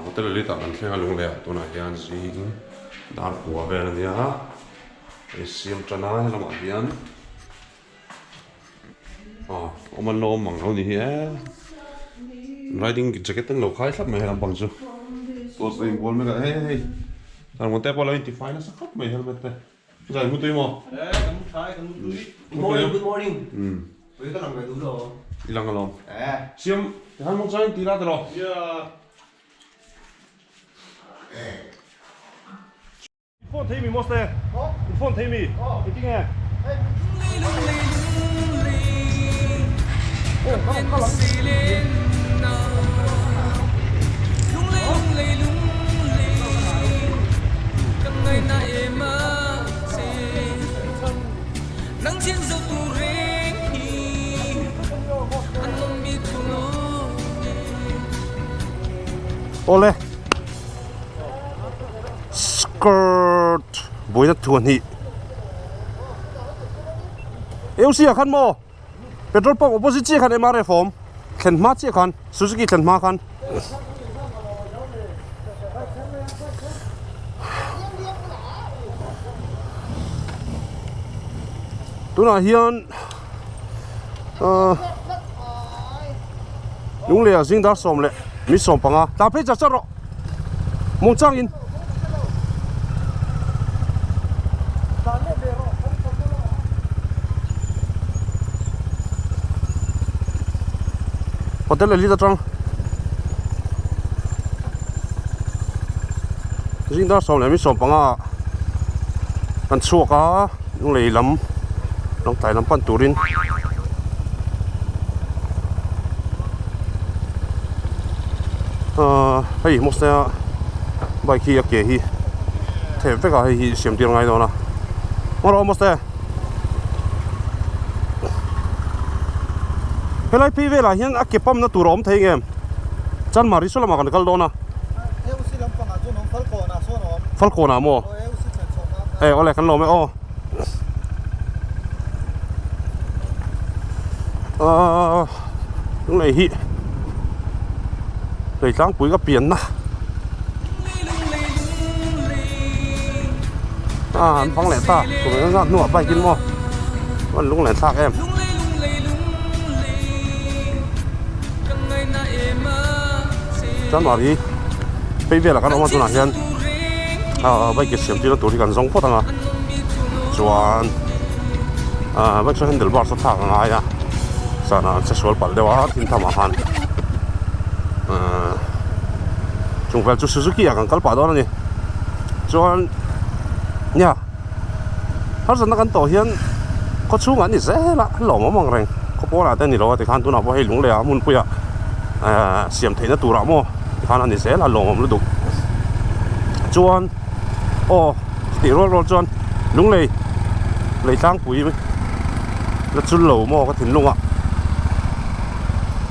hotel li ta kan thlenga lung le tuna hian zing dar puwa vel ania e siam tana lama hian oman lo mang lo ni hi riding jacket ten lo khai thlap mai lam bang chu to sei bol me ga hey tar mo te polo 25 na sakap mai helmet te jai mu tui mo kan thai kan lui good morning với các làm cái đúng rồi ilang alom siam han mo chain tira dro phone thấy mình monster phone thấy mình cái tiếng nghe Ole skirt bối rất thuần thị yêu xia khăn mò petrol pump opposite chiếc khăn MRF form khen mát chiếc khăn Suzuki khen mát khăn tôi nói hiện đúng là riêng đã xong lệ mi xong bằng à ta phải chặt rồi mong trang in hotel li ta trang riêng đã xong lệ mi xong bằng à ăn chua cá đúng là lắm long tài lắm pan turin hey một xe bài kia kể hi thế phải cả hi xem tiền ngay đó nè mà rồi một xe cái này phi về là hiện ác pump nó tủ rỗm thấy em chân mà đi số là mà còn cái đó nè phân cổ nào mua ê ở lại cái lỗ mấy ô đúng này hi để trang cuối cái biển nè anh phăng lẻ ta của mình nó nửa bay kinh mò còn lúc lẻ sạc em chân mà đi bây giờ là cái nó mà tôi nói hiện bây giờ xem chỉ là tụi đi cần giống phốt à chuan bây giờ handlebar sắp thẳng ngay à sao nó sẽ xuống bật đều tin thầm à han chúng phải cho Suzuki à cần cắt đó nè chuan nha hắn dẫn cái tổ hiền có chú ngắn thì dễ là lỏng mà mong rằng có bố là tên gì đó thì hắn tu nào có hay lúng lẻ muốn bây giờ xiêm thấy nó tu nào mua hắn anh thì dễ là lỏng mà nó đủ chuan thì rồi chuan lúng lì lấy trang quý mới là chú lẩu mua cái thìn lung ạ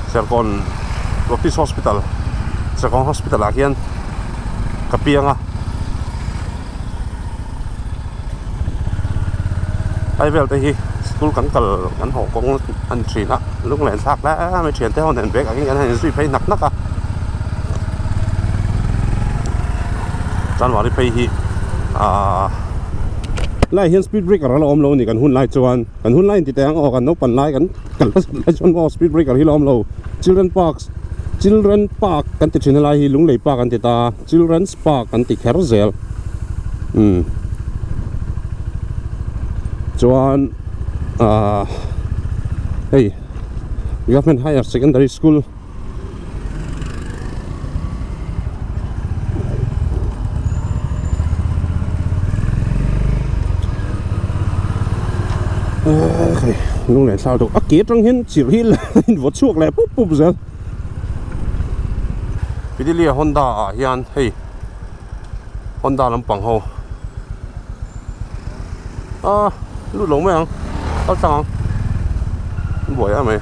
sẽ còn Baptist Hospital sẽ còn hospital là kian cái piang à ai về đây school cắn cờ cắn hổ cũng ăn chuyển á lúc này sạc đã mới chuyển theo nền bếp cái này suy phải nặng nặng à chán vào đi pay hi lại hiện speed breaker là om lâu này cần hun lại chuan cần hun lại thì tiếng cần nấu pan lại cần lại chuan mo speed breaker hi om lâu children park kan ti thina lai hi lunglei park kan ti ta children's park kan ti Carousel chuan hey government higher secondary school lúc này sao đâu kế trong hiến chỉ hi là vượt chuộc lại búp búp rồi bây giờ Honda hiền hey Honda làm bằng hồ lúc lồng mấy hả tao sao buổi à mày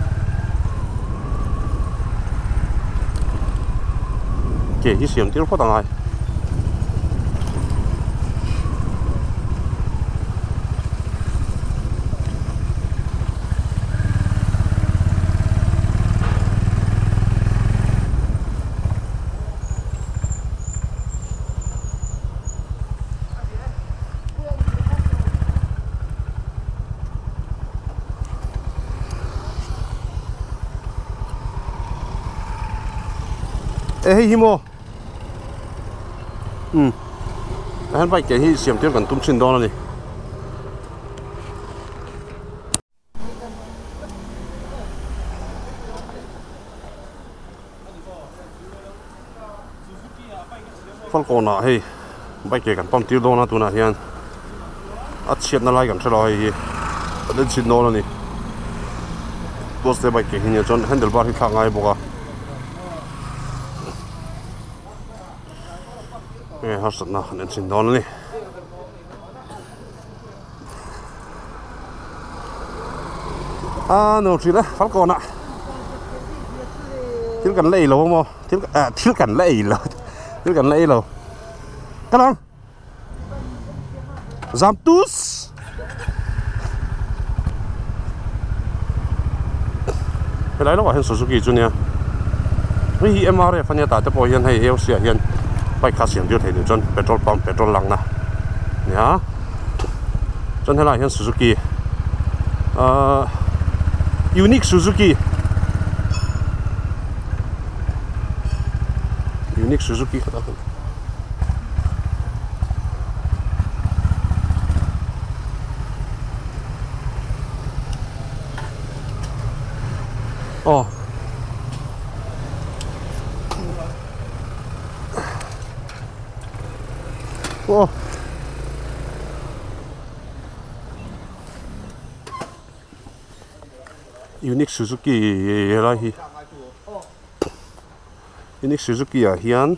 kể cái xiềng tiếng phát tàng ai hi mo han bai ke hi siam tir kan tum chin don ani Falcona hei bai ke kan pam tir don na tu na hian a chiat na lai kan thelo hi den chin don ani tos te bai ke hi ne chon handlebar hi thang ai boka har sat na den chin don ani no tri la Falcona til kan lei lo mo til kan lei lo til kan lei lo cái đó giảm tus cái đấy nó gọi là Suzuki chứ nhỉ vì MR phân nhát tại bây giờ hay yêu xe hiện phải khá xiêm điều thấy được chân petrol pump petrol lăng nè nhá chân hay là hiện Suzuki Unique Suzuki Unique Suzuki cái đó Unique Suzuki là hi Unique Suzuki à hiền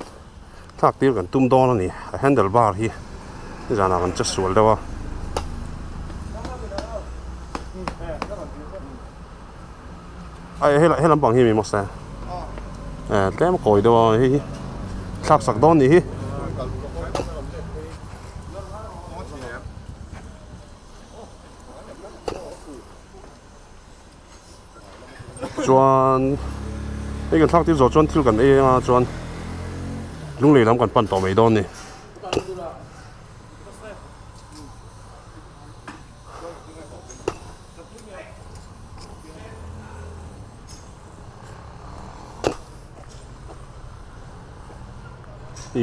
thắc tiêu gần tum đo nè handlebar hi cái gì nào gần chất suol đâu ai hay làm bằng hi mình một xe cái mà còi đâu hi thắc sạc đo nè hi chuan cái thắc tiêu rồi chuan tiêu gần ấy mà chuan lúc này làm cònปั่นต่อไม่โดนนี่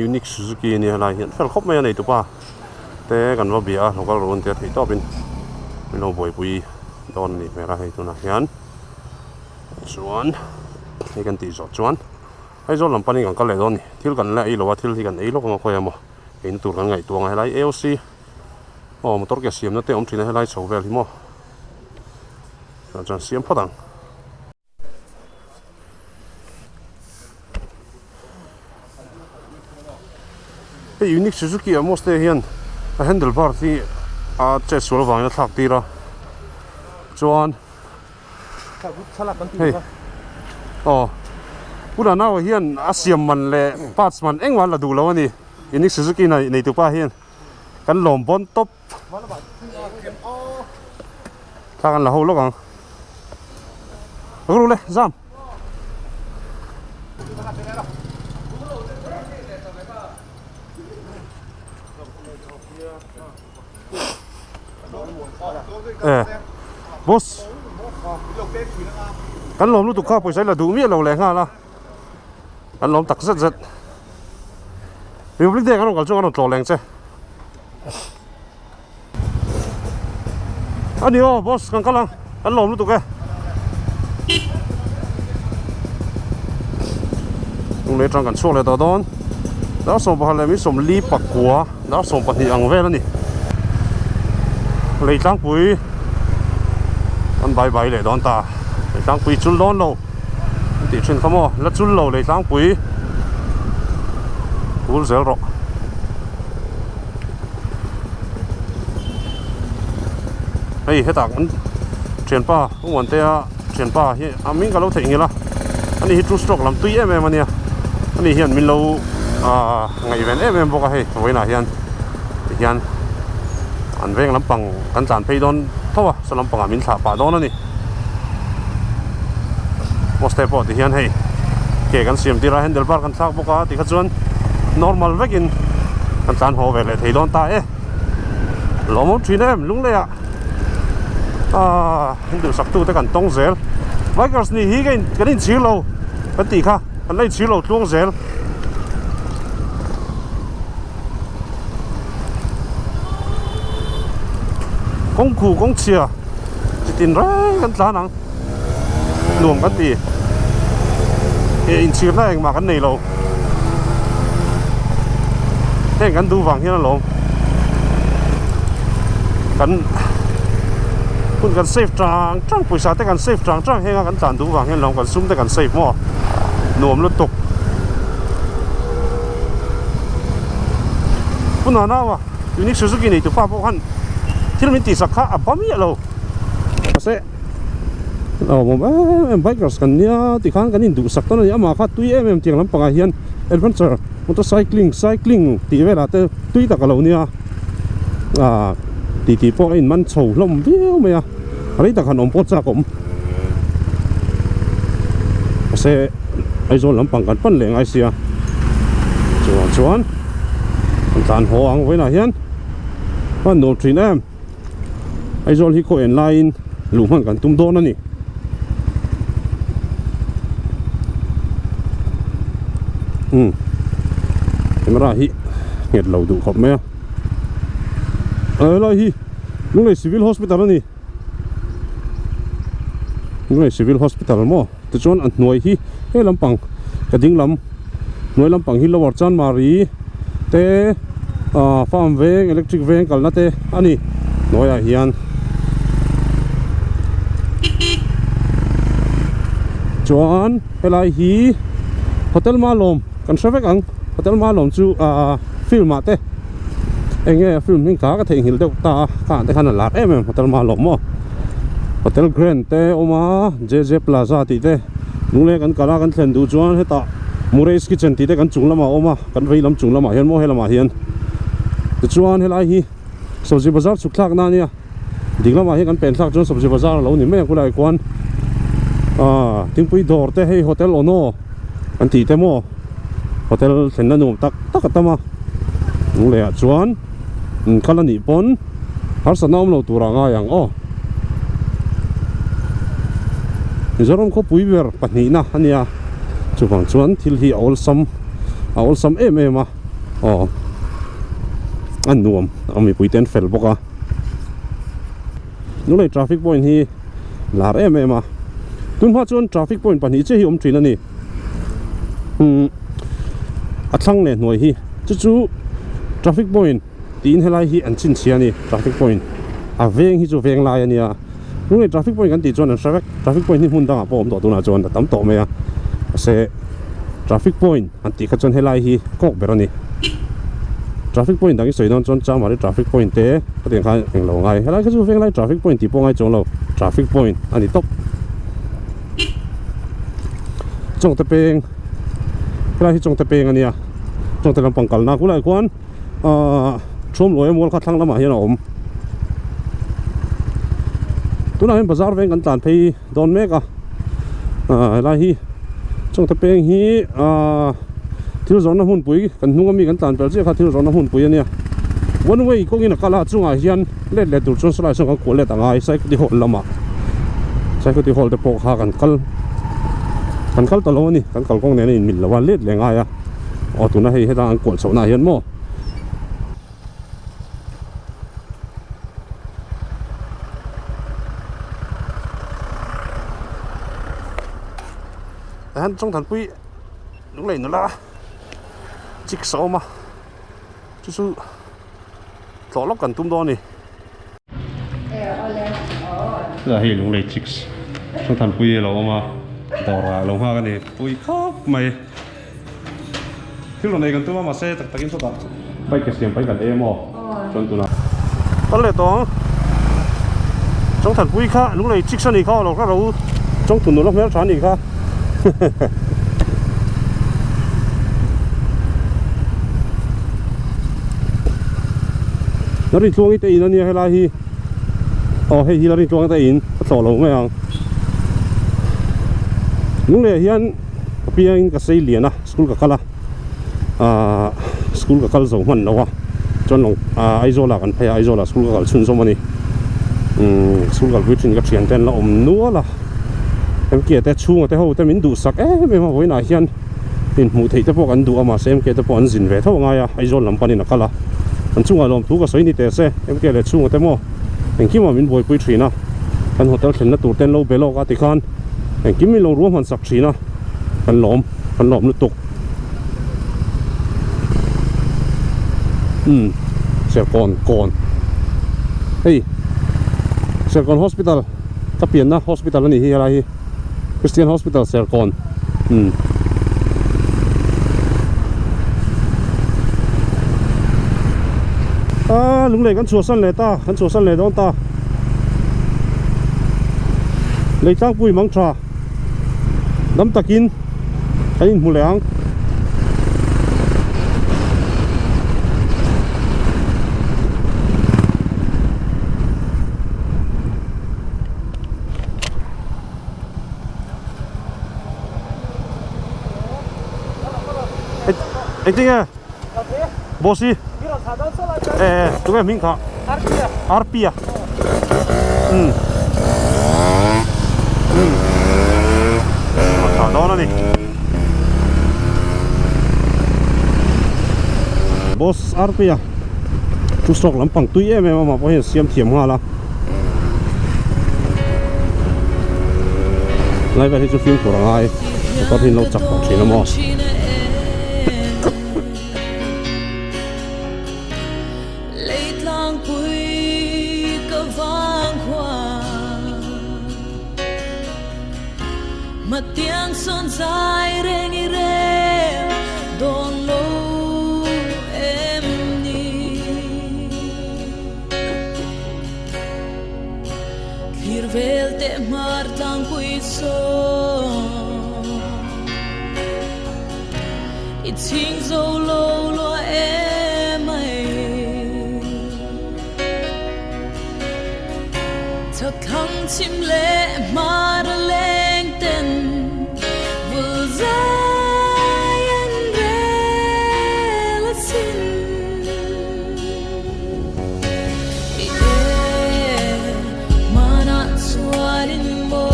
Unique Suzuki นี่อะไรเห็นเฟลครบไหมอันไหนตัวป่ะแต่กันว่าเบียร์เราก็รู้แต่ที่ต่อเป็นเราบ่อยปุยโดนนี่ไม่ไรตัวนั้นยันชวนให้กันตีจอดชวนไอ้จอดลำปันนี่กันก็เลยโดนนี่ที่กันแล้วไอ้เราว่าที่ที่กันไอ้ลูกมาคอยมั้งเห็นตัวกันไงตัวไงไรLCมันตัวแกเสียมนั่นเตะอมทีนั่นให้ไรโชว์เวลที่มั้งจนเสียมพอดังไอ้ Unique Suzuki อะmost เห็น handlebar ที่เจ็ดส่วนวางแล้วทักตีละชวนเฮ้ยกูน่าเอาเฮียนอาเซียมมันเลยพาร์ทมันเอ็งวันละดูแล้ววันนี้Unique Suzukiในตัวป้าเฮียนกันหลอมบนต๊บถ้ากันละหูลูกอ่ะรู้เลยซ้ำบอสกันล้มลูกตุกข้าไปใช้ละดูมีเราแรงละกันล้มตักเสร็จมีพลิกเด็กกันเราช่วยกันเราโตแรงใช่อันนี้บอสกันกำลังกันล้มลูกตุกแกตรงนี้จังกันช่วยเลยตอนนั้นแล้วส่งไปให้มีสมลีปักกัวแล้วส่งไปที่อังเวแล้วนี่เลยตั้งปุ๋ยอันใบเลยโดนตาเลยตั้งปุ๋ยจุลโดนเราติดเช่นขโมยแล้วจุลเราเลยตั้งปุ๋ยกูเสียหรอกเฮ้ยตักมันเชียนป้าวันเตะเชียนป้าเฮ้ยมิ้งกับเราถึงงี้ละอันนี้ฮิตรูสโตรกลำตุ้ยมันเนี่ยอันนี้เฮียนมินเราไงเวนบอกว่าเฮ้ยไว้หน่าเฮียนอันเวงลำปังกันจานเพย์ดอนเท่าสลำปังมินถาป่าดอนนี่มอสเตปอที่เฮียนให้เกี่ยกันเสียมที่ร้านเฮนเดลบาร์กันทักบอกว่าที่ขจวน normal เวกินกันจานหัวเวเลยที่ดอนตาหลอมทีนี่ลุงเลยดูสักตู้แต่กันต้องเซลไวกัสนี่ฮีกันชิลเราเป็นตีค่ะ anh lấy chiếu lầu tuông zel công cụ công chia chỉ tin rồi cái lá nắng nuông cái gì in chiếu này mà cái này lầu thế cái du vàng hiện lầu cáiคุณกันเซฟจางจังปุยสาแต่กันเซฟจางจังให้กันตันดูวางให้ลองกันซุ่มแต่กันเซฟมั่วหน่วมรถตกคุณหน้าวะยูนิคซูซูกินี่ตัวป้าพวกฮันที่เรามีตีสักข้าอับบ้ามีอะไรเสะผมไบค์กันเนี่ยที่ข้างกันนี่ดูสักตอนนี้มาคัดตุยเตียงลำปางเฮียนเอเวนเจอร์มอเตอร์ไซคลิงตีเวลาเตตุยตะกันเราเนี่ยตีพวกไอ้มันโฉบลมเบี้ยวไหมอะอะไรแต่ขนมพดจากผมเสะไอ้โซนลำปังกันปั้นเหลงไอเสียชวนจานหัวไว้หน่อยเฮียนว่าโนทรีนไอ้โซนที่โคเอ็นไลน์หลุมหันกันตุ้มโดนนั่นนี่เห็นไหมล่ะฮิเห็ดเราดูขอบไหมอะล่ะฮิลุงเลยซิวิลฮอสพิทอลนี่ลุงเลยซิวิลฮอสพิทอลมั้งแต่จวนอันหน่วยฮิเฮ้ลำปังกระดิ่งลำหน่วยลำปังฮิลวอร์จันมารีเตฟาร์มเวงอิเล็กทริกเวงกันนะเตอันนี้หน่วยเฮียนจวนเฮลัยฮีโฮเทลมาลมกันเชฟกังโฮเทลมาลมจูฟิลมาเตเองฟิลมิ่งขาก็ถึงหินเด็กตาข้าแต่ขนาดหลักโฮเทลมาลมมั้งโฮเทลแกรนด์เตออกมาเจพลาซ่าตีเตลุงเล็กกันกะลากันเทนดูจวนเฮตามูเรสกิเชนตีเตกันจุงละมาออกมากันไปลำจุงละมาเฮียนโมเฮละมาเฮียนแต่จวนเฮลัยฮีสมจิบาซาร์สุขทักนั่นเนี่ยดิ่งละมาเฮียกันเป็นทักจนสมจิบาซาร์เราหนิไม่กูได้กวนทิ้งไปดอร์เตให้โฮเทลโอโน่อันตีเตโมโฮเทลเซนนันนุ่มตักกันมาลุงเล็กจวนคันละนิปอนฮาร์สนาอมเราตัวร่างอย่างมิจฉาผมเขาปุยเบอร์ปัจจุบันอันนี้จุดฟังชวนที่ที่เอาซัมมาอันนุ่มเอามีปุยเต็นเฟลบอกว่านู่นเลยทราฟิกพอยน์ที่ลาร์มาตุนว่าชวนทราฟิกพอยน์ปัจจุบันเจ้าหิมทรีนั่นนี่อัดทั้งเนี่ยหน่วยที่จู่ทราฟิกพอยน์ตีนให้ไล่ที่อันชินเชียนี่ทราฟิกพอยน์เวงที่จู่เวงลายอันนี้ลุงเลยทราฟิกพอยน์กันตีจวนทราฟิกพอยน์ที่หุ่นดังผมตัวน่าจวนแต่ตั้มโตไหมเสะทราฟิกพอยน์อันตีกันจนให้ไล่ที่ก็แบบนี้ทราฟิกพอยน์ดังที่สวยนั่นจนจ้ามาได้ทราฟิกพอยน์เตะก็เตียงข้างเองเราไงให้ไล่ก็จู่เวงไล่ทราฟิกพอยน์ตีพวกไงจงเราทราฟิกพอยน์อันนี้ตบจงตะเปงให้ไล่ที่จงตะเปงอันนี้จงตะลำปังกัลนากูไล่กวนชมรวยมวลคัดทั้งละมาเฮียนอมตัวนั้นเป็นบาซาร์เวงกันตานไปโดนเมกอะไรฮีจงตะเปงฮีที่เราน้ำหุ่นปุ๋ยกันนุ่งมีกันตานเปล่าเจ้าที่เราน้ำหุ่นปุ๋ยเนี่ยวันเว้ยก็กินกะลาจุงอาเฮียนเล็ดดูจนสลายส่งกับกวนเล็ดต่างไงใส่กุฏิหอลละมาใส่กุฏิหอลแต่ปกหากันคัลตลอดนี่กันคัลกงเนี่ยนี่มิลละวันเล็ดแรงไงตัวนั้นให้ทางกวนสาวนาเฮียนมั่วแต่ฮันจงทันปุ้ยลุงเล่นนั่นละจิ๊กซอว์มาจู่ๆต่อล็อกกันตุ้มโดนนี่จะให้ลุงเล่นจิ๊กซ์จงทันปุ้ยเราเอามาต่อราลงห้ากันนี่ปุ้ยครับไม่ที่เราในกันตัวมาเซ่ตักกินสุดอ่ะไปเก็บเสียงไปกันจนตัวน่ะตอนแรกตัวจงทันปุ้ยค่ะลุงเล่นจิ๊กซ์นี่เขาเราจงตุนตัวล็อกแมวฉันอีกค่ะแล้วรีทวงอีตีนั่นเนี่ยให้ลายฮีให้ฮีแล้วรีทวงตีนก็ต่อลงไม่เอาลุงเลยเฮียนเพียงกับเสียเหรียญนะสกุลกับกัลละสกุลกับกัลส่งมันแล้ววะจนลงไอโซล่ากันพยาไอโซล่าสกุลกับกัลชุนสมัยนี้สกุลกับวิจินกับเชียนเต้นแล้วนัวละเมื่อกี้แต่ชูแต่เขาแต่มินดูสักไม่มาไว้ไหนเฮียน in mu thei te pawh kan duh ama se MK te pawh an zin ve tho ngai a aizol lampanin a kala an chunga lom thu ka soi ni te se MK le chunga te mo engkim min boi pui thina kan hotel khelna tur ten lo belo ka ti khan engkim min lo ruam han sak thina kan lom lu tuk Serkon hei Serkon Hospital tapian na hospital ani hi ala hi Christian Hospital Serkon lung lei kan chua san le ta kan chua san le don ta lei tang pui mang tha dam takin kain mu leang anh Trinh à, bossy, tụi em mình cả, Arpia, đó là đi, boss Arpia, chú sọc lắm bằng túi em mà có hiện xiêm thiểm hoa là, lại về thì chú phim của ai, có thể lâu chặt học chỉ là mò. mà tiếng son dài reng i reo đón lâu em đi kirvel te mar tang quy so it sing so low lo em ai thật khăng chim lệ mar lên tên vừa ra anh về là xin mà nát xóa đến bờ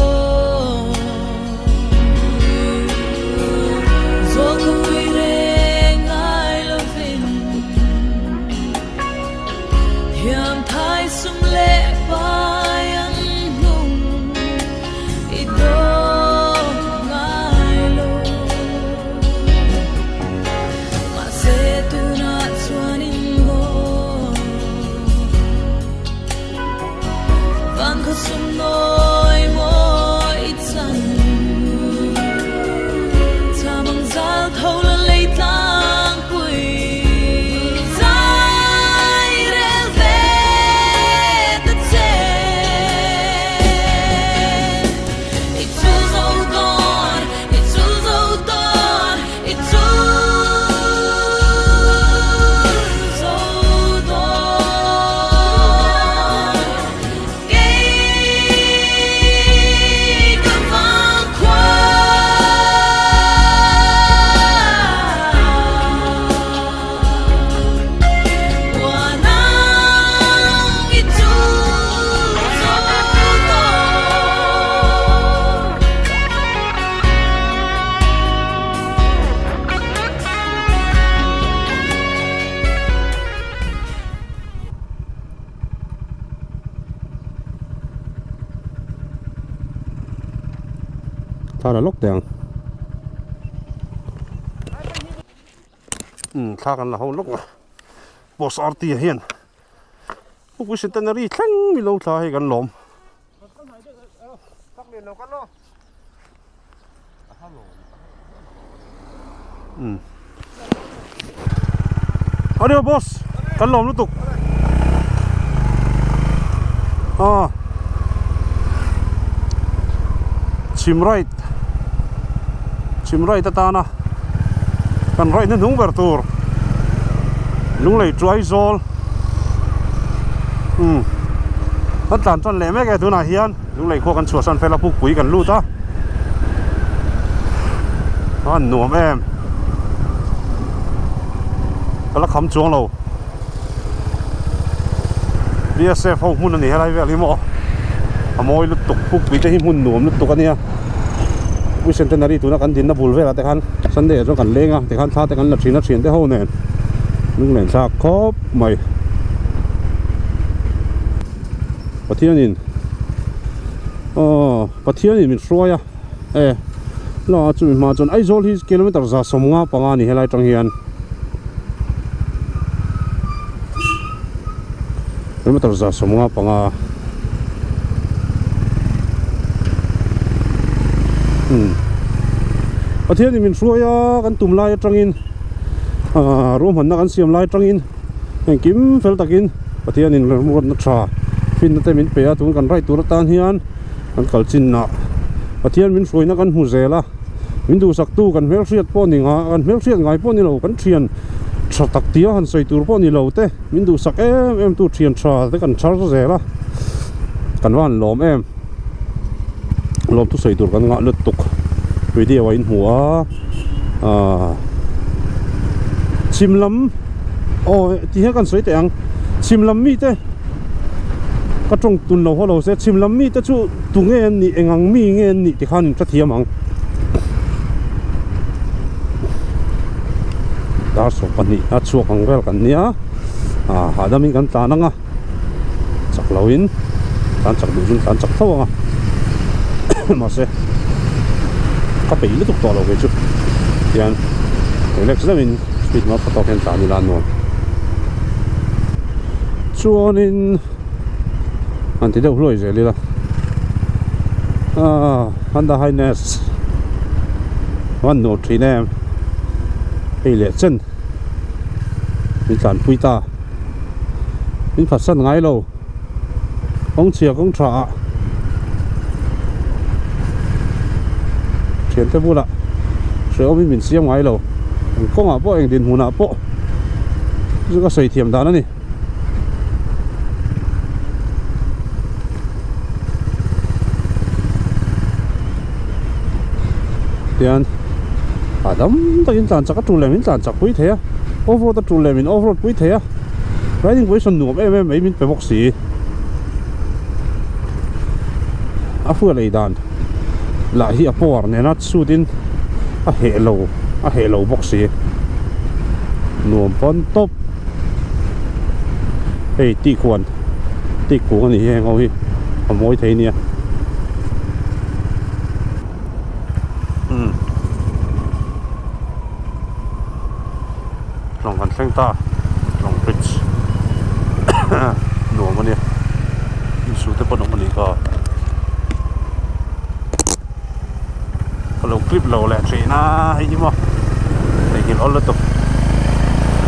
gió cùi reng ai lo vin hiam thái sum lệ bay anh lung sum nôi mỗi chân ta bằng dao thâu lên lấy tang quỳ dài rêu về tất trên ít chú dâu con ít chú dâu con ít chú ta là lúc đèn ta cần là hậu lúc boss RT hiền lúc cái centenary thăng mi lâu ta hay gần lom ở đây boss gần lom lúc tục chim right ta na kan right na nung bertur nung lei try zol ta tan ton le me ke tu na hian nung lei kho kan chua san phela pu pui kan lu ta an nuam em kala kham chuang lo BSF ho mun ani helai ve li mo amoi lu tuk pu pui te hi mun nuam lu tuk ania Bicentenary tu na kan din na bulve la te khan Sunday cho kan lenga te khan tha te kan la thina thian te ho nen nung len sa khop mai pathianin pathianin min hruaya la chu ma chon ai zol hi kilometer za somnga panga ni helai tang hian kilometer za somnga panga pathianin min hruaya kan tum lai atangin rom han na kan siam lai atangin kim fel takin pathianin lemot na tha fin na te min pe a tun kan rai tur tan hian kan kalchin na pathian min hruina kan hu zela min du sak tu kan mel hriat po ni nga kan mel hriat ngai po ni lo kan thian tha tak tia han sei tur po ni lo te min du sak em tu thian tha te kan char zela kan wan lom em lom tu sei tur kan nga lut tuk video in hua chimlam ti he kan sei te ang chimlam mi te ka trong tun lo ho lo se chimlam mi te chu tu nge ni engang mi nge ni ti khan tha thiam ang dar so pani a chuak ang vel kan nia hadamin kan ta nanga chak loin tan chak du jun tan chak thawanga ma se ka pe ile tuk to lo ve chu yan relax lamin speed ma photo kan ta ni lan no chuanin anti deuh hloi zeli la Honda Highness 103 nem ei le chen min tlan pui ta min phat san ngai lo ong chia kong tha thian te bula se omin min siam ngai lo kong a po eng din huna po zu ka sei thiam dan ani tian adam takin tlan chaka tu lemin tlan chak pui thea overroad ta tu lemin overroad pui thea riding position nuam em mai min pe box si a fu lei dan la hi a por ne na chu din a he lo box si nuam pon top ei ti khuan ani he ngau hi a moi thei nia lòng gần xanh ta lòng bridge nổ mà nè đi xuống tới bắt đầu mà đi cả kalau clip lâu lẹ chị na hay gì mà để nhìn ôn tục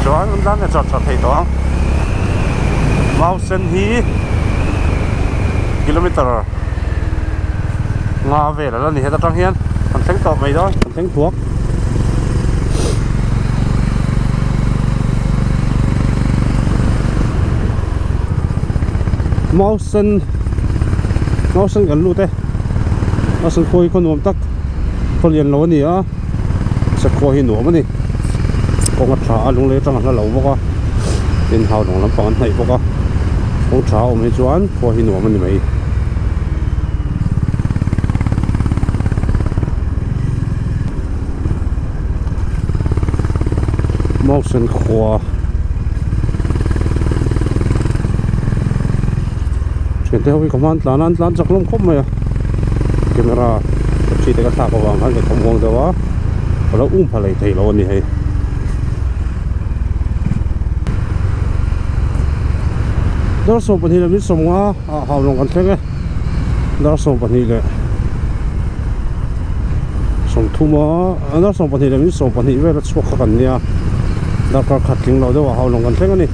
cho anh đang để chọn thấy đó mau sen hi kilometer ngã về là đi hết trăng hiên còn xanh tọt vậy thôi còn xanh thuốc mau sen gần luôn thế mau sen khôi con nuông tắc con liền lâu nè á sẽ khôi hin nuông mà nè con ngắt thả luôn lấy trong nó lâu quá bên hào đồng lắm bằng này quá con thả mấy chuan khôi hin nuông mà nè mày mau sen khóa chuyện theo cái command là chắc lắm không mày camera chỉ để cái sạc vào vàng cái không ngon đâu á nó phải lấy thấy lo này hay đó số phần là biết sống á hào lòngกันthế đó số phần là sống thu mà đó số phần là biết số phần về là suốt cái này đó có khát kinh lo đâu hào lòngกันthế này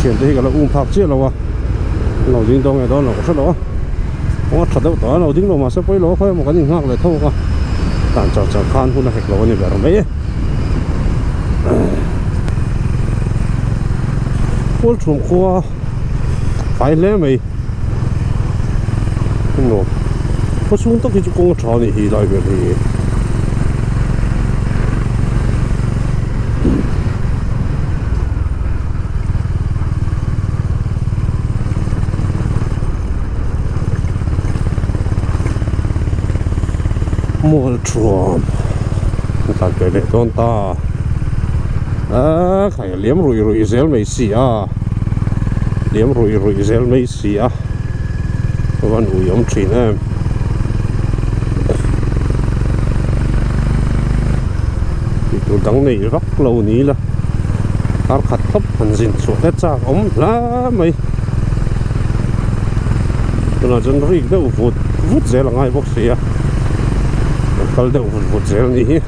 chuyện thì cái là phạc chia rồi đầu tiên tôi ngày đó là có rất đó có thật đâu đó đầu tiên rồi mà sẽ quay lỗ phải một cái gì khác lại thôi tàn trò khan hun là hệt lỗ này về rồi mấy cuốn trùng khoa phải lấy mày không rồi có xuống tất cả những con trò này thì lại về thì mol trom ta cái này tôn ta khai liếm rủi zel mấy xì liếm rủi zel mấy xì vẫn ui ông chín em thì tôi đăng này rất lâu ní là car khát thấp hành trình xuống hết ra ống lá mấy tôi nói chân rì đâu vút dễ là ngay bốc xì kalau đâu vút dễ ní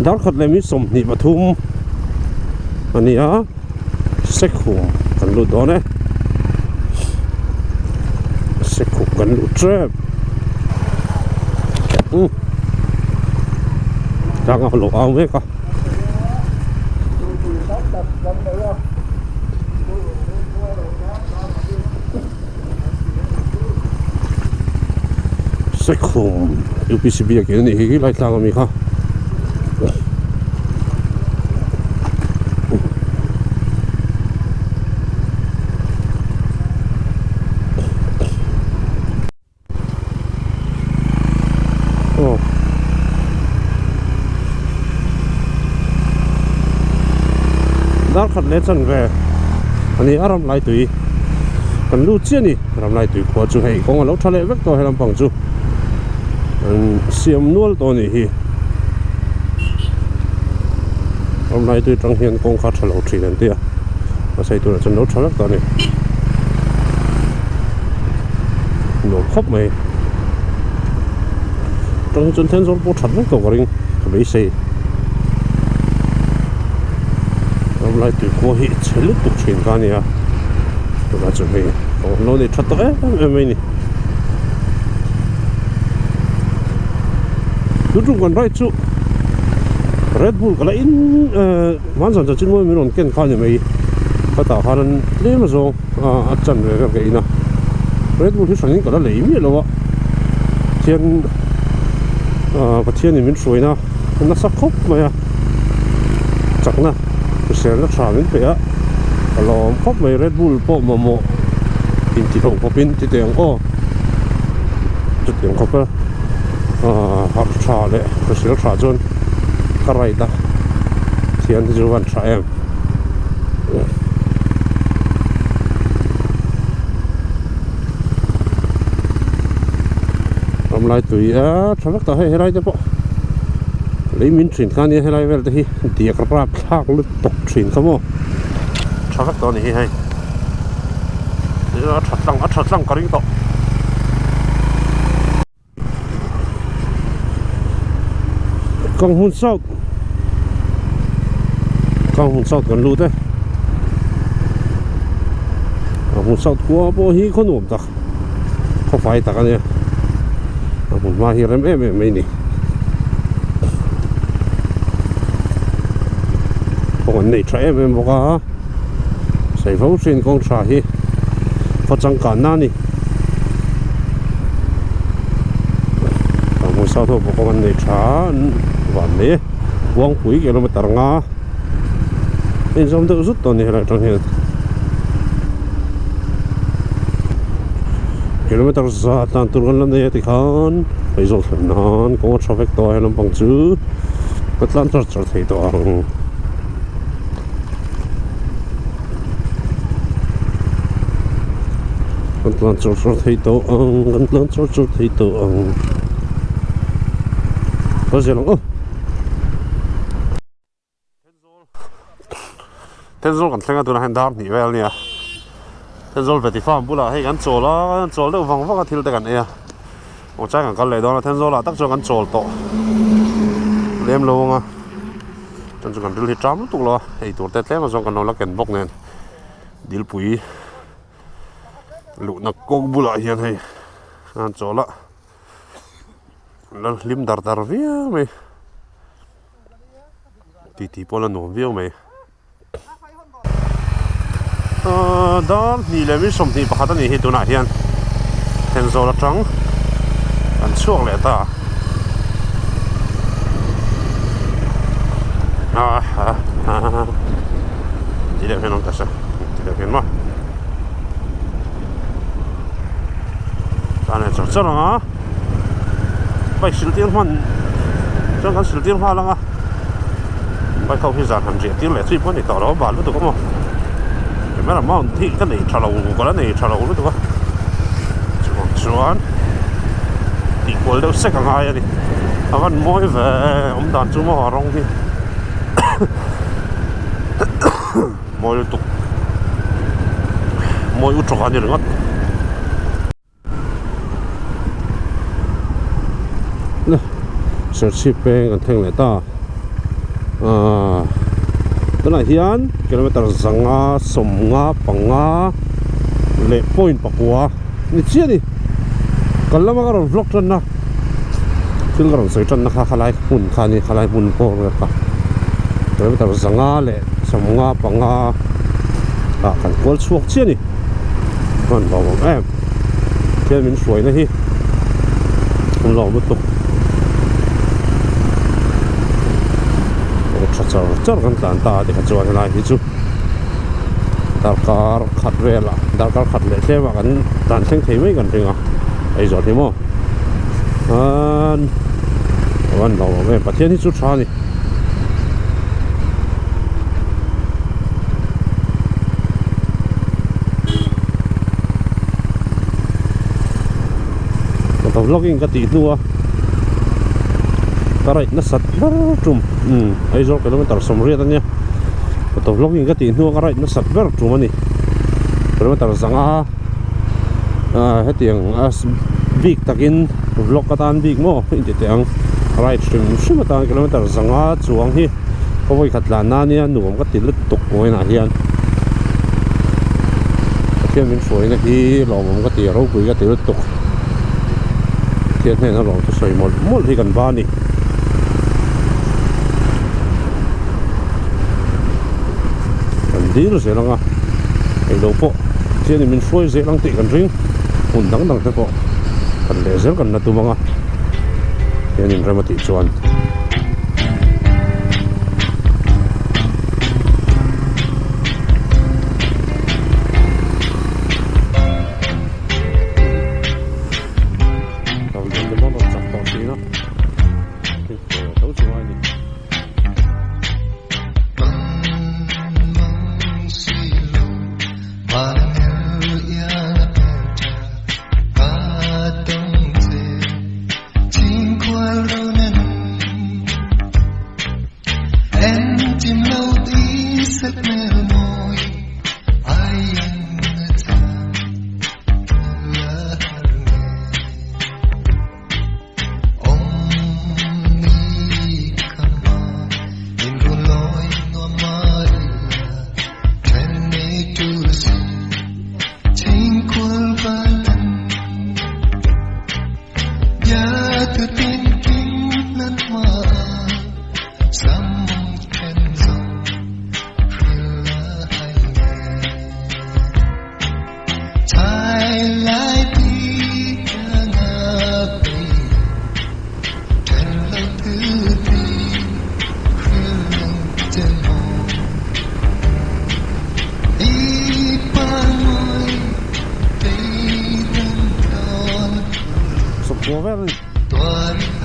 dar khat lemi som ni pathum ania sekhum kan lu done sekhum kan lu trap đang lo ao me ka sekhum UPCB cái này cái lại tang mi kha dar khat le chan ve ani aram lai tui kan lu chian ni ram lai tui kho chu hei kong lo thale vek to helam pang chu siam nual to ni hi ram lai tui tang hian kong kha thalo thin an tia ma sai tu chan lo thalak to ni no khop mai tang chun then zor po that vek to ring be sei lại từ qua hiện chế lúc tục chuyển ra nè, tôi đã chuẩn bị, còn nó để thật tốt em này, lúc trung còn right chú, Red Bull cái lại hoàn toàn chỉ mua mình kiện khai như vậy, cái tàu hàng này lấy mà rồi, chân về cái này, Red Bull thì sản xuất cái đó lấy nhiều rồi, thiên, cái thiên này mình suy na, nó sắc khốc mà, chắc na. Sẽ nó trả mình phải á, lo khóc về Red Bull bộ mà mộ, pin chỉ thùng có pin chỉ tiền ô, chỉ tiền khóc á, họ trả lại, nó sẽ trả cho cái này ta, thì anh thì vẫn trả em, làm lại tụi á, trả tất cả hay đây chứ bộ. Lấy mình chuyển cái này hay là về thì tiệc rap khác lúc tục chuyển không không? Cho các con này hay. Thế nó thật lăng cái đó. Con hôn sau còn lưu thế. Con hôn sau qua bao hi con ổn tak, không phải tak anh em. Một mai hi em mấy nè. Còn này trái em một cái xây phẫu trên con trà hi có trăng cả na nè còn một sau thôi một con này trà vạn này quăng quỷ km nga nên trong tự rút toàn này lại trong hiện km ra tan turun lần này thì khan phải rồi non có traffic to hay làm bằng chữ bất lan cho thấy to lần cho thấy tổ lần cho thấy tổ có gì không? Thế rồi còn xem tôi hành đáp nhỉ vậy nè. Thế rồi về thì farm bữa là hay gắn trổ đó, trổ đâu vòng vòng thiếu cái này. Một trái cái này đó là thế rồi là tắc cho gắn trổ tổ. Đem luôn à. Chân cho gắn đi trám tụ lo, hay tổ tết mà cho gắn nó là kén bốc nè. Đi bụi lũ nó công bù lại hiện hay ăn chỗ lạ nó lim dar viêu mày tí bỏ là nổ viêu mày đó nì lệ mình sống thì bắt đầu nì hết tụi này hiện hiện giờ là trắng ăn chuột lệ ta đi đẹp hơn không cả sao đi đẹp hơn mà này chắc là bài sử tiền hoàn cho cái sử tiền hoa lắm à bài câu khi giàn hàng triệu tiền lẻ suy bớt thì tỏ đó bán luôn được không cái mấy là món thị cái này trà lầu cái này trà lầu luôn được không chuẩn thì quên đâu sẽ càng hay đi vẫn mỗi về ông đàn chú mà họ rong đi mỗi tục mỗi út tròn như được nè sở shipping anh thằng này ta đó là hiền km zanga somnga panga le point pakua ni chia đi còn lắm cái vlog chân na phim cái sợi chân na khalai hun khani khalai hun po rồi cả rồi bây giờ zanga le somnga panga kan kual chuak chia đi còn bảo em kia mình suy này hi không lo mất tục chắc kan tlan ta thì chuan lai hi chu darkar khat vela darkar khat le tle wa kan tan theng thei mai kan ringa ai zot hi mo an lo me pathian hi chu tha ni to vlogging ka ti nuwa tarai na sat tum ai zo kilometer somria tanya to vlogging ka ti nuwa karai na sat ber tum ani kilometer zanga hetiang as big takin vlog ka tan big mo inte tiang right stream shima tan kilometer zanga chuang hi kawai khatlan na nia nuam ka ti lut tuk moi na hian khian min foi na hi lomom ka ti ro pui ka ti lut tuk khian he na lo to soi mol hi kan ba ni đi rồi sẽ lăng à cái đầu bộ trên mình xuôi dễ lăng tị cần riêng hồn đắng đằng thế bộ cần để rất cần là tụ bằng à thì nhìn ra mà tị chuan đầu tiên cái món đồ chặt tỏ xí đó thì đấu trường ai nhỉ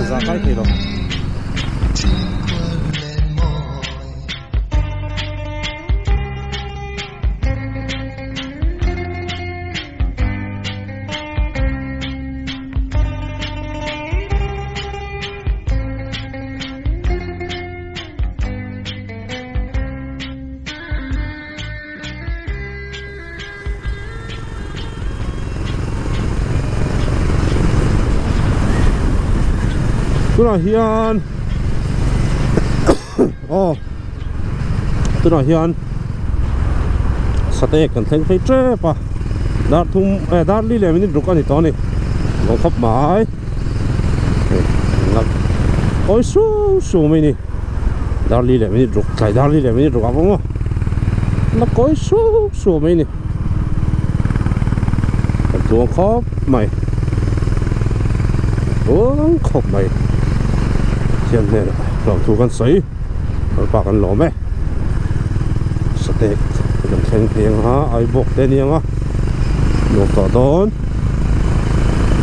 ra cái gì đâu tôi nói hiền tôi nói hiền sát tệ cần thấy phải chế pa đã thùng đã đi làm cái rục anh to này nó khắp mãi ôi số mấy này đã đi làm cái rục lại đã đi làm cái rục không nó có số mấy này tuồng khóc mày tuồng khóc mày hiện này làm thu con sấy rồi bà con lỗ mẹ sạch đẹp đừng khen khen ha ai buộc tên nha nó tỏ đón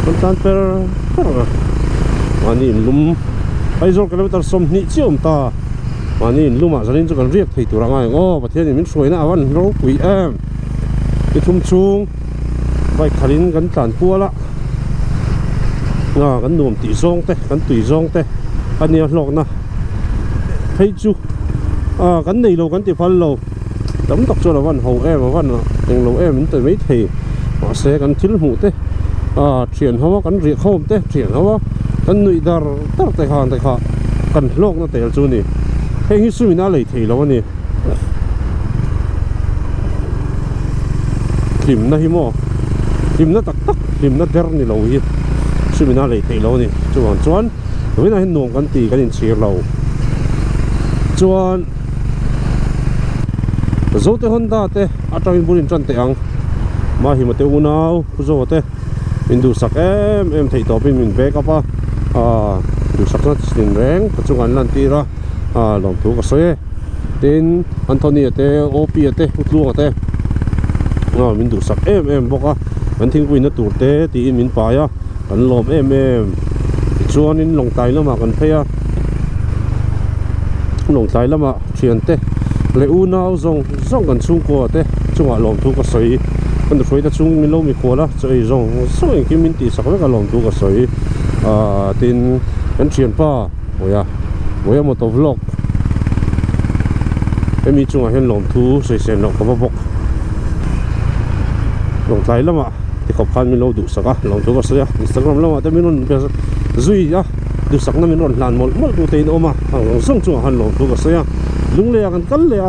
มันตันเปอร์วันนี้ลุมไอ้โจกันแล้วแต่สมนิจิมตาวันนี้ลุมอ่ะจะเล่นจะกันเรียกที่ตัวร่างไงโอ้ประเทศนี้มันสวยนะวันเราคุยไปทุ่มชุงไปขลินกันตันกัวละกันหนุ่มตีซองเตะกันตุยซองเตะอันนี้หลอกนะให้จูกันในโลกันตีพันโลแต่มันตกจนละวันหงวันยังโลมันแต่ไม่ถี่มาเสกันทิ้งหูเตะเฉียนเขาว่ากันเรียกเขาเตะเฉียนเขาว่ากันหนุ่ยดาร์ตัดแต่ขากันโลกนั่นแต่จูนี่ให้ฮิสุมิน่าเลยถี่แล้ววันนี้หิมนะฮิโมหิมนะตักหิมนะเดร์นี่เราฮิสุมิน่าเลยถี่แล้วนี่จวนเวลาเห็นหนุ่มกันตีกันเชียร์เราจวนโจเตฮอนดาเตอาจารย์บุรินจันเตอังมาหิมเตอุนาวโจเตมินดูสักที่ต่อเป็นมินเบกปะดูสักนัดสินแรงปัจจุบันนั่นตีระลองถูกกระเซเต็นอันโทนีเตโอปีเตอุดลูเตมินดูสักบอกว่ามันทิ้งวินตัวเตตีมินปายกันลมชวนนินลงไตแล้วมากันเพียลงไตแล้วมาเชียนเตเลยอูน่าส่งกันชุ่งกัวเตจังหวะลมถูกกระเซกันตัวช่วยแต่ชุ่งมินโลมีกัวละจะไอ้ส่งกินมินตีสักไว้กันลมถูกกระเซตินกันเชียนป้าโอ้ยมาตัวvlogไม่มีจังหวะเห็นลมถูเสียนหรอกกับบอกลงไตแล้วมาที่ขอบคันมินโลดูสักลมถูกกระเซInstagramแล้วมาแต่มินนซุยดูสักนั้นมินนหลานหมดดูเตนออกมาส่งจังหวะหันลมถูกกระเซลุงเลยกันเลย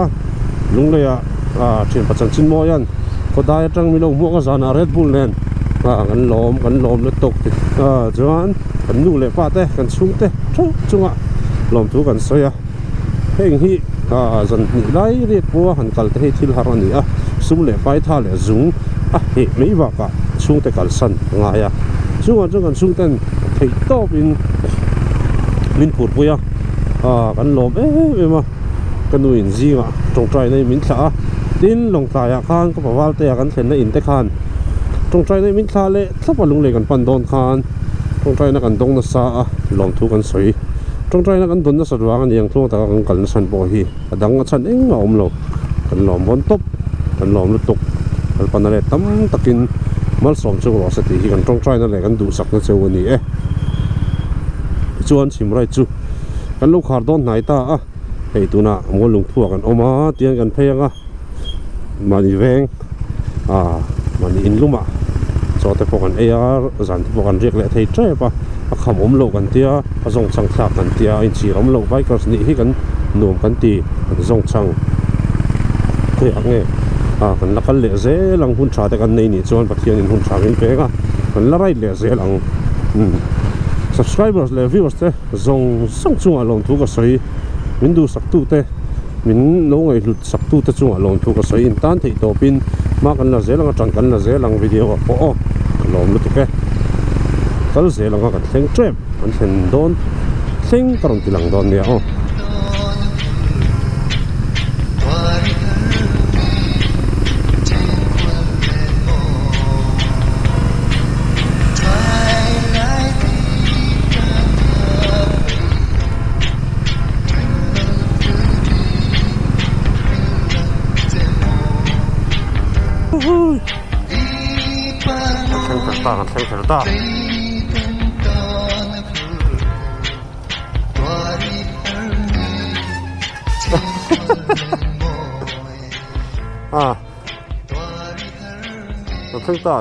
ลุงเลยเชียนปัจจันชินมอยันก็ได้จังมินโลมัวก็สานเรดบุลเลนกันลมแล้วตกจวนกันนู่เลยป้าเตะกันชุ่มเตะจังหวะลมถูกกันเสียเพ่งฮีจันนี่ไล่เรียกว่าหันกัลเตะที่ฮารันนี่สุ่มเลยไปท่าเลยจุงไม่ว่าก็ชุ่มเตะกัลสันง่ายจังหวะจังกันชุ่มเต้นที่โตมินผูดปุยกันลมมากันนู่นจีตรงใจในมินขาดินลงตายข้างก็บอกว่าเตะกันเห็นในอินเตคานตรงใจในมินขาเลยถ้าว่าลุงเลยกันปันโดนคานตรงใจนักกันตรงนัสลมถูกกันสวยตรงใจนักกันโดนนัสดวงกันยังทั่วแต่กันสันโบฮีดังกันสันมาอมเรากันลมบนตบกันลมลุตกกันปันอะไรตั้มตะกินมัลสองจังหวะสติกันตรงใจนั่นแหละกันดูสักนั่นเจ้าวันนี้จวนชิมไรจูกันลูกขาดโดนไหนตาไอ้ตัวน่ะมัวลุงทั่วกันออกมาเตียงกันเพียงมาดีแวงมาดีอินลุมจอแต่พวกกันจันที่พวกกันเรียกแหละเทเจ้ปะขมโลกันเตียส่งช่างทักกันเตียอินชีรำโลไปก็สนิทให้กันหนุ่มกันตีส่งช่างเทียงเนี่ยกันละกันเลี้ยเสียหลังหุ่นชาแต่กันในนี่จวนปัจจัยหุ่นชาเป็นเป๊กกันละไรเลี้ยเสียหลังsubscribers เลย viewers เตส่งจังหวะลงทุกข์ก็สวยมินดูสักตู้เตมินน้องไอ้หลุดสักตู้เตจังหวะลงทุกข์ก็สวยอินตันที่ตัวปินมากันละเสียหลังจังกันละเสียหลังวิดีโอก็ลมลุกแก่กันเสียหลังกันเซ็งเจ็บมันเซ็งโดนเซ็งกระดมตีหลังโดนเนี่ยเซ็งตาเซ็งตา